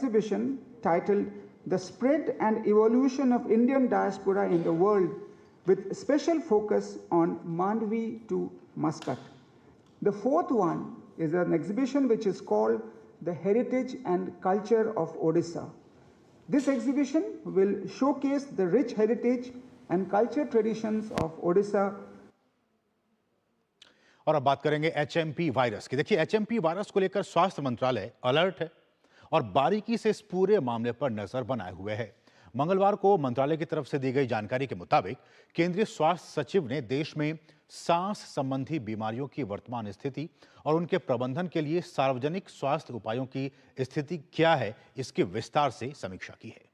exhibition titled The Spread and Evolution of Indian Diaspora in the World, with special focus on Mandvi to Muscat. The fourth one is an exhibition which is called The Heritage and Culture of Odisha. This exhibition will showcase the rich heritage and culture traditions of Odisha. और अब बात करेंगे HMP virus की। देखिए, HMP virus को लेकर स्वास्थ्य मंत्रालय अलर्ट है और बारीकी से इस पूरे मामले पर नजर बनाए हुए है। मंगलवार को मंत्रालय की तरफ से दी गई जानकारी के मुताबिक केंद्रीय स्वास्थ्य सचिव ने देश में सांस संबंधी बीमारियों की वर्तमान स्थिति और उनके प्रबंधन के लिए सार्वजनिक स्वास्थ्य उपायों की स्थिति क्या है, इसकी विस्तार से समीक्षा की है।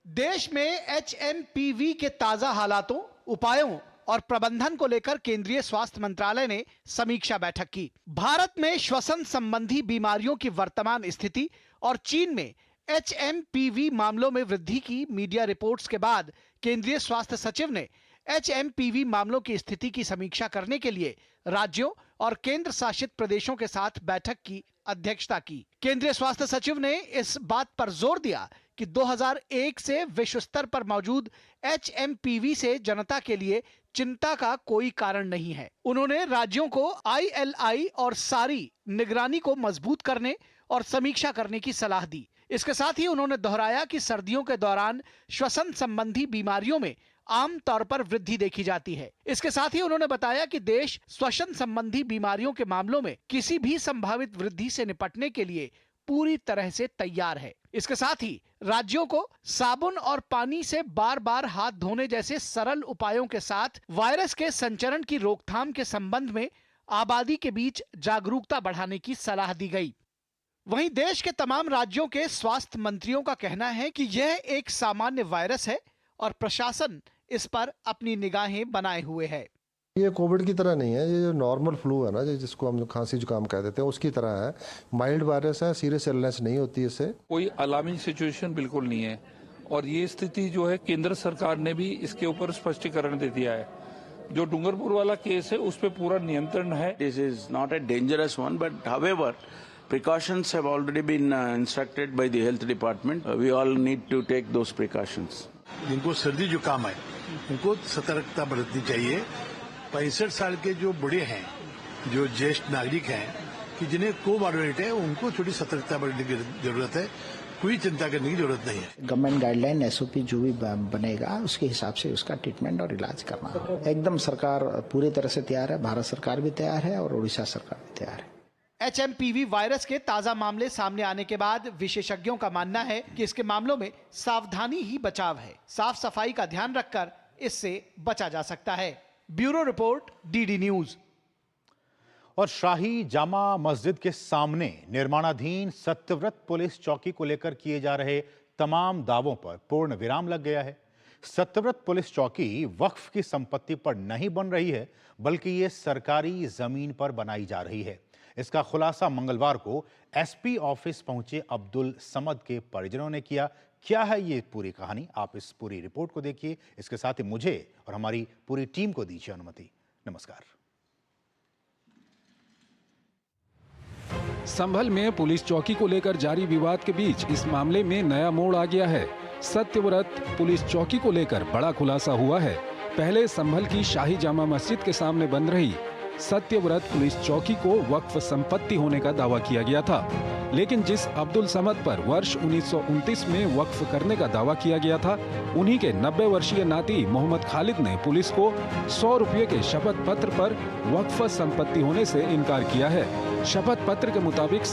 देश में HMPV के ताजा हालातों, उपायों और प्रबंधन को लेकर केंद्रीय स्वास्थ्य मंत्रालय ने समीक्षा बैठक की। भारत में श्वसन संबंधी बीमारियों की वर्तमान स्थिति और चीन में HMPV मामलों में वृद्धि की मीडिया रिपोर्ट्स के बाद केंद्रीय स्वास्थ्य सचिव ने HMPV मामलों की स्थिति की समीक्षा करने के लिए राज्यों और केंद्र शासित प्रदेशों के साथ बैठक की अध्यक्षता की। केंद्रीय स्वास्थ्य सचिव ने इस बात पर जोर दिया कि 2001 से विश्व स्तर पर मौजूद HMPV से जनता के लिए चिंता का कोई कारण नहीं है। उन्होंने राज्यों को ILI और सारी निगरानी को मजबूत करने और समीक्षा करने की सलाह दी। इसके साथ ही उन्होंने दोहराया कि सर्दियों के दौरान श्वसन संबंधी बीमारियों में आम तौर पर वृद्धि देखी जाती है। इसके साथ ही उन्होंने बताया कि देश श्वसन संबंधी बीमारियों के मामलों में किसी भी संभावित वृद्धि से निपटने के लिए पूरी तरह से तैयार है। इसके साथ ही राज्यों को साबुन और पानी से बार बार हाथ धोने जैसे सरल उपायों के साथ वायरस के संचरण की रोकथाम के संबंध में आबादी के बीच जागरूकता बढ़ाने की सलाह दी गई। वहीं देश के तमाम राज्यों के स्वास्थ्य मंत्रियों का कहना है कि यह एक सामान्य वायरस है और प्रशासन इस पर अपनी निगाहें बनाए हुए है। ये कोविड की तरह नहीं है, ये जो नॉर्मल फ्लू है ना, जिसको हम लोग खांसी जुकाम कह देते हैं, उसकी तरह है। माइल्ड वायरस है, सीरियस इलनेस नहीं होती इससे। कोई अलार्मिंग सिचुएशन बिल्कुल नहीं है और ये स्थिति जो है केंद्र सरकार ने भी इसके ऊपर स्पष्टीकरण दे दिया है। जो डूंगरपुर वाला केस है उस पर पूरा नियंत्रण है। This is not a dangerous one, but however precautions have already been instructed by the health department. We all need to take those precautions. जिनको सर्दी जुकाम है उनको सतर्कता बरतनी चाहिए। 65 साल के जो बूढ़े हैं, जो ज्येष्ठ नागरिक हैं, कि जिन्हें कोमॉर्बिडिटी है, उनको थोड़ी सतर्कता बरतने की जरूरत है। कोई चिंता करने की जरूरत नहीं है। गवर्नमेंट गाइडलाइन SOP जो भी बनेगा उसके हिसाब से उसका ट्रीटमेंट और इलाज करना। एकदम सरकार पूरी तरह से तैयार है, भारत सरकार भी तैयार है और उड़ीसा सरकार भी तैयार है। HMPV वायरस के ताजा मामले सामने आने के बाद विशेषज्ञों का मानना है कि इसके मामलों में सावधानी ही बचाव है। साफ सफाई का ध्यान रखकर इससे बचा जा सकता है। Bureau report, DD news. और शाही जामा मस्जिद के सामने निर्माणाधीन सत्यव्रत पुलिस चौकी को लेकर किए जा रहे तमाम दावों पर पूर्ण विराम लग गया है। सत्यव्रत पुलिस चौकी वक्फ की संपत्ति पर नहीं बन रही है, बल्कि ये सरकारी जमीन पर बनाई जा रही है। इसका खुलासा मंगलवार को SP ऑफिस पहुंचे अब्दुल समद के परिजनों ने किया। क्या है ये पूरी कहानी, आप इस पूरी रिपोर्ट को देखिए। इसके साथ ही मुझे और हमारी पूरी टीम को दीजिए अनुमति। नमस्कार। संभल में पुलिस चौकी को लेकर जारी विवाद के बीच इस मामले में नया मोड़ आ गया है। सत्यव्रत पुलिस चौकी को लेकर बड़ा खुलासा हुआ है। पहले संभल की शाही जामा मस्जिद के सामने बन रही सत्यव्रत पुलिस चौकी को वक्फ संपत्ति होने का दावा किया गया था, लेकिन जिस अब्दुल समद पर वर्ष 1929 में वक्फ करने का दावा किया गया था, उन्हीं के 90 वर्षीय नाती मोहम्मद खालिद ने पुलिस को 100 रुपये के शपथ पत्र पर वक्फ संपत्ति होने से इनकार किया है। शपथ पत्र के मुताबिक